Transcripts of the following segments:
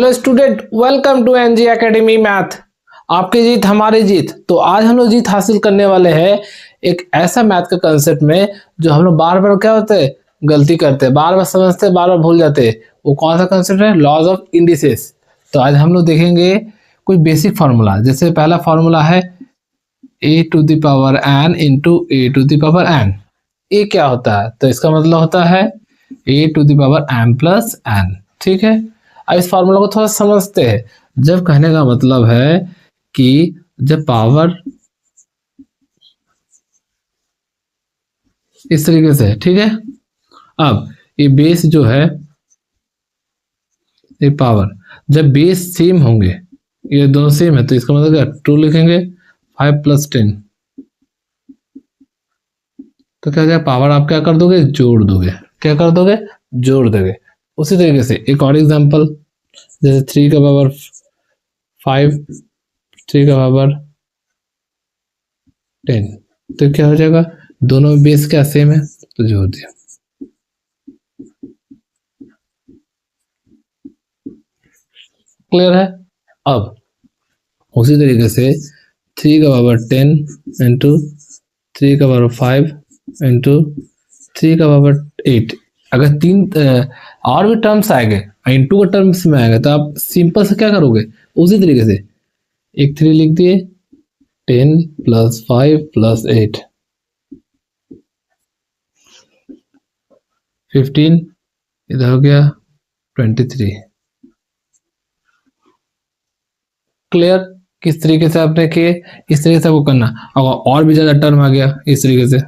Hello student, welcome to NG academy math. आपकी जीत हमारी जीत। तो आज हम लोग जीत हासिल करने वाले हैं एक ऐसा मैथ का कंसेप्ट में जो हम लोग बार बार क्या होते हैं, गलती करते हैं, बार बार समझते हैं, बार बार भूल जाते हैं। वो कौन सा कंसेप्ट है? Laws of indices. तो आज हम लोग देखेंगे कुछ बेसिक फार्मूला। जैसे पहला फार्मूला है a to the power n into a to the power n. ये क्या होता है? तो इसका मतलब होता है a to the power n plus n. ठीक है, अब इस फार्मूला को थोड़ा समझते हैं। जब कहने का मतलब है कि जब पावर इस तरीके से, ठीक है, अब ये बेस जो है, ये पावर, जब बेस सेम होंगे, ये दोनों सेम है, तो इसका मतलब क्या? 2 लिखेंगे, 5 प्लस 10, तो क्या क्या पावर आप क्या कर दोगे? जोड़ दोगे। क्या कर दोगे? जोड़ दोगे। उसी तरीके से एक और एग्जांपल, जैसे 3 का पावर 5, 3 का पावर 10, तो क्या हो जाएगा? दोनों में बेस क्या सेम है, तो जोड़ दिया। क्लियर है? अब उसी तरीके से 3 का पावर 10 इंटू 3 का पावर 5 इंटू 3 का पावर 8, अगर तीन और भी टर्म्स आएंगे, इंटू का टर्म्स में आएगा, तो आप सिंपल से क्या करोगे? उसी तरीके से एक 3 लिख दिए, 10 प्लस 5 प्लस 8, 15, इधर हो गया 23। क्लियर? किस तरीके से आपने किए, इस तरीके से आपको करना। अगर और भी ज्यादा टर्म आ गया इस तरीके से,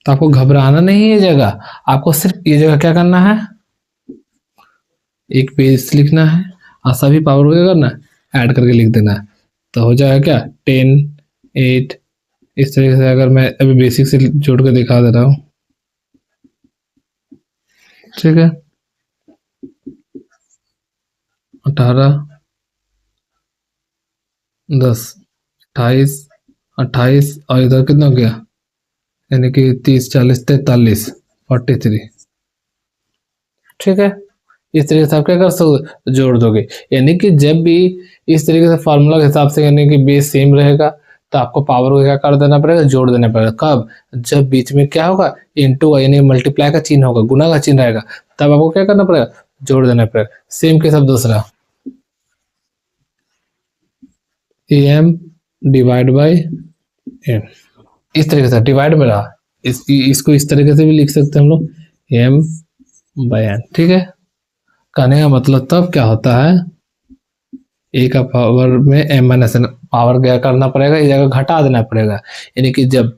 तो आपको घबराना नहीं है जगह। आपको सिर्फ ये जगह क्या करना है, एक पेज लिखना है और सभी पावर को क्या करना है? ऐड करके लिख देना है। तो हो जाएगा क्या? 10, 8, इस तरीके से। अगर मैं अभी बेसिक से जोड़ के दिखा दे रहा हूँ, ठीक है, 18, 10, 28, 28 और इधर कितना हो गया? यानी कि 30, 40, 43, 43। ठीक है, इस तरीके से आप क्या कर सकते? जोड़ दोगे। यानी कि जब भी इस तरीके से फार्मूला के हिसाब से, यानी कि बेस सेम रहेगा, तो आपको पावर को क्या कर देना पड़ेगा? जोड़ देना पड़ेगा। कब? जब बीच में क्या होगा? इंटू का यानी मल्टीप्लाई का चिन्ह होगा, गुना का चिन्ह रहेगा, तब आपको क्या करना पड़ेगा? जोड़ देना पड़ेगा। सेम के सब दूसरा एम डिवाइड बाई एम, इस तरीके से डिवाइड में रहा। इसको इस तरीके से भी लिख सकते हैं हम लोग, एम बाई एन। ठीक है, कहने का मतलब तब क्या होता है, ए का पावर में एम माइनस एन पावर क्या करना पड़ेगा? इस जगह घटा देना पड़ेगा। यानी कि जब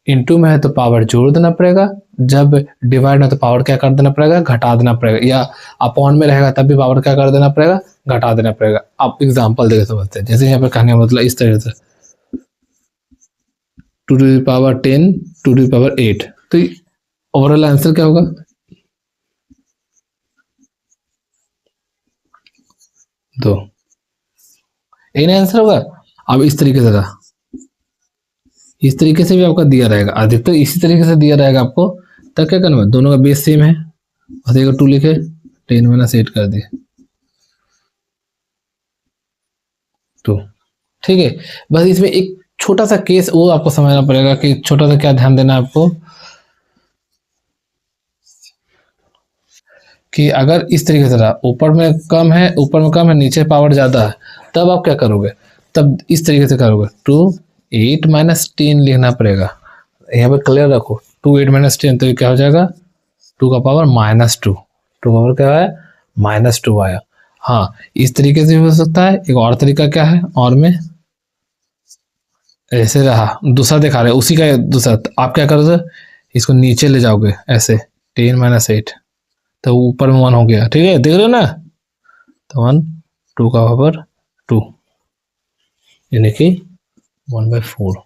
इनटू में है तो पावर जोड़ देना पड़ेगा, जब डिवाइड में तो पावर क्या कर देना पड़ेगा? घटा देना पड़ेगा। या अपॉन में रहेगा तब भी पावर क्या कर देना पड़ेगा? घटा देना पड़ेगा। आप एग्जांपल देके समझते हैं। जैसे यहाँ पे कहने का मतलब इस तरह से 2 to the power 10, 2 to the power 8, तो ओवरऑल आंसर क्या होगा? दो। एक आंसर होगा। अब इस तरीके से रहा, इस तरीके से भी आपका दिया रहेगा, अधिकतर इसी तरीके से दिया रहेगा आपको। तब क्या करना है? दोनों का बेस सेम है, बस 2 लिखे, 10 माइनस 8 कर दिए 2। ठीक है, बस इसमें एक छोटा सा केस वो आपको समझना पड़ेगा कि छोटा सा क्या ध्यान देना है आपको, कि अगर इस तरीके से रहा, ऊपर में कम है, ऊपर में कम है, नीचे पावर ज्यादा है, तब आप क्या करोगे? तब इस तरीके से करोगे, 2 8 माइनस 10 लिखना पड़ेगा। यहाँ पे क्लियर रखो, 2 8 माइनस 10, तो ये क्या हो जाएगा? 2 का पावर -2, 2 पावर क्या है? -2 आया। हाँ, इस तरीके से भी हो सकता है। एक और तरीका क्या है, और में ऐसे रहा, दूसरा दिखा रहे उसी का दूसरा, तो आप क्या करोगे? इसको नीचे ले जाओगे ऐसे, 10 माइनस 8, तो ऊपर में 1 हो गया। ठीक है, देख रहे हो ना? तो 1, 2 का पावर 2, यानी कि 1/4।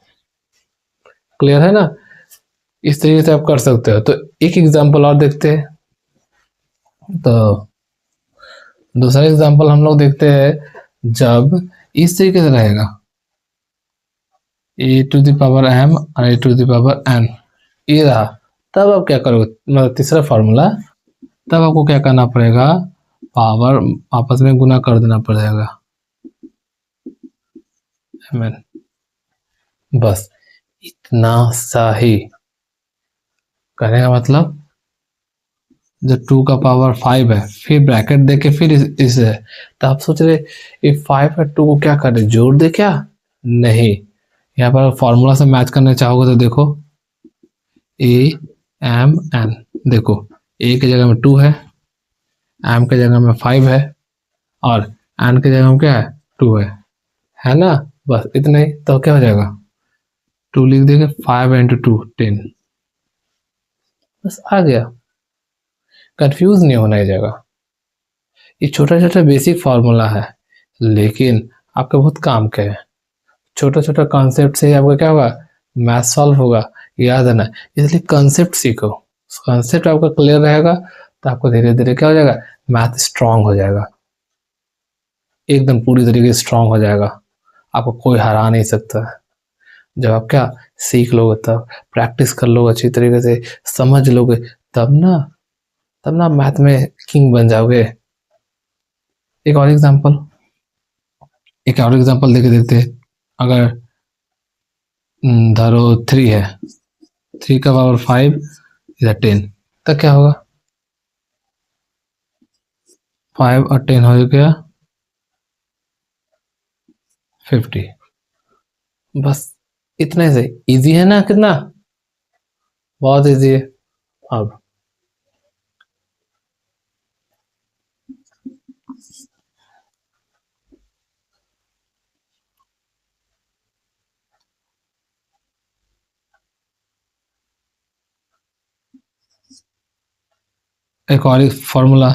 क्लियर है ना? इस तरीके से आप कर सकते हो। तो एक एग्जांपल और देखते हैं। तो दूसरा एग्जांपल हम लोग देखते हैं, जब इस तरीके से रहेगा, ए टू द पावर एम और ए टू द पावर एन, ये रहा। तब आप क्या करोगे, मतलब तीसरा फॉर्मूला, तब आपको क्या करना पड़ेगा, पावर आपस में गुना कर देना पड़ेगा। एमएन, बस इतना सा ही। कहने का मतलब जब 2 का पावर 5 है, फिर ब्रैकेट देके फिर इस है, तो आप सोच रहे ये 5 और 2 को क्या करे, जोड़ दे क्या? नहीं, यहाँ पर फॉर्मूला से मैच करना चाहोगे तो देखो, ए एम एन, देखो ए की जगह में 2 है, एम की जगह में 5 है, और एन की जगह में क्या है, 2 है ना? बस इतना ही, तो क्या हो जाएगा, 2 लिख देंगे, 5 इंटू 2 10, बस आ गया। कंफ्यूज नहीं होना है जगह। ये छोटा छोटा बेसिक फार्मूला है, लेकिन आपके बहुत काम के है। छोटा छोटा कॉन्सेप्ट से ही आपका क्या होगा, मैथ सॉल्व होगा, याद है ना? इसलिए कॉन्सेप्ट सीखो, कॉन्सेप्ट आपका क्लियर रहेगा तो आपको धीरे धीरे क्या हो जाएगा, मैथ स्ट्रांग हो जाएगा, एकदम पूरी तरीके से स्ट्रांग हो जाएगा, आपको कोई हरा नहीं सकता। जब आप क्या सीख लोगे, तब प्रैक्टिस कर लोगे अच्छी तरीके से, समझ लोगे, तब ना मैथ में किंग बन जाओगे। एक और एग्जांपल, देके देखते हैं। अगर धरो 3 है, 3 का पावर 5 या 10, तो क्या होगा, 5 और 10 हो गया 50। बस इतने से इजी है ना, कितना बहुत इजी है। अब एक और formula,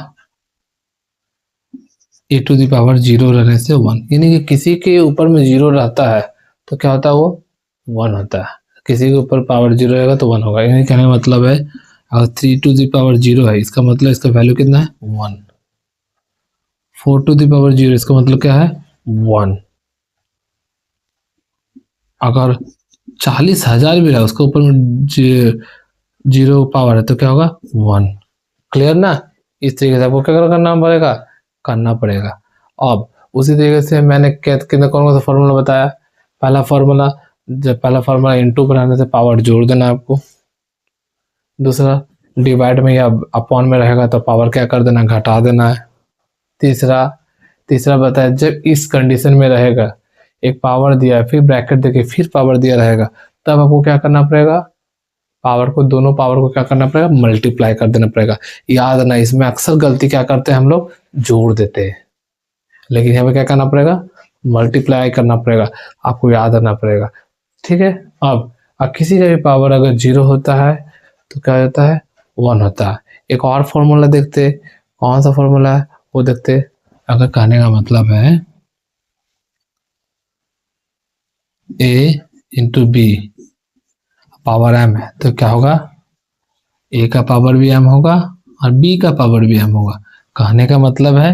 A to the power 0 रहने से 1, यानी कि किसी के ऊपर में 0 रहता है तो क्या होता है, वो 1 होता है। किसी के ऊपर पावर 0 रहेगा तो 1 होगा, यानी कहने का मतलब है अगर 3 टू द पावर 0 है, इसका मतलब इसका वैल्यू कितना है, 1। 4 टू द पावर 0, इसका मतलब क्या है, 1। अगर 40,000 भी रहा, उसके ऊपर में 0 पावर है तो क्या होगा, 1। क्लियर ना? इस तरीके से आपको क्या करना पड़ेगा। अब उसी तरीके से मैंने कितने कौन सा फॉर्मूला बताया, पहला फॉर्मूला, जब पहला फॉर्मूला इनटू बनाने से पावर जोड़ देना आपको, दूसरा डिवाइड में या अपॉन में रहेगा तो पावर क्या कर देना, घटा देना है। तीसरा तीसरा बताया जब इस कंडीशन में रहेगा, एक पावर दिया है फिर ब्रैकेट देके फिर पावर दिया रहेगा, तब आपको क्या करना पड़ेगा, दोनों पावर को क्या करना पड़ेगा, मल्टीप्लाई कर देना पड़ेगा। याद ना, इसमें अक्सर गलती क्या करते हैं हम लोग, जोड़ देते हैं, लेकिन यहाँ पे क्या करना पड़ेगा, मल्टीप्लाई करना पड़ेगा, आपको याद रखना पड़ेगा। ठीक है। अब किसी का भी पावर अगर 0 होता है तो क्या होता है, 1 होता है। एक और फॉर्मूला देखते, कौन सा फॉर्मूला है वो देखते। अगर कहने का मतलब है ए इंटू बी पावर m है तो क्या होगा, ए का पावर भी m होगा और b का पावर भी m होगा। कहने का मतलब है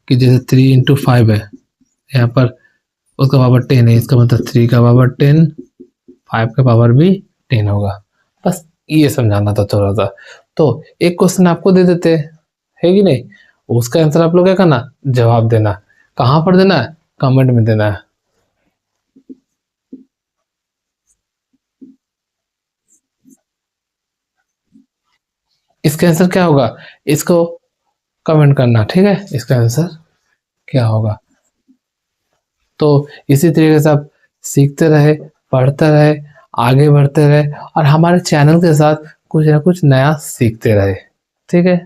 कि जैसे 3 इंटू 5 है, यहाँ पर उसका पावर 10 है, इसका मतलब 3 का पावर 10, 5 का पावर भी 10 होगा। बस ये समझाना था थोड़ा सा। तो एक क्वेश्चन आपको दे देते है कि नहीं, उसका आंसर आप लोग क्या करना, जवाब देना। कहाँ पर देना है, कमेंट में देना है। इसका आंसर क्या होगा, इसको कमेंट करना, ठीक है, इसका आंसर क्या होगा। तो इसी तरीके से आप सीखते रहे, पढ़ते रहे, आगे बढ़ते रहे और हमारे चैनल के साथ कुछ ना कुछ नया सीखते रहे। ठीक है।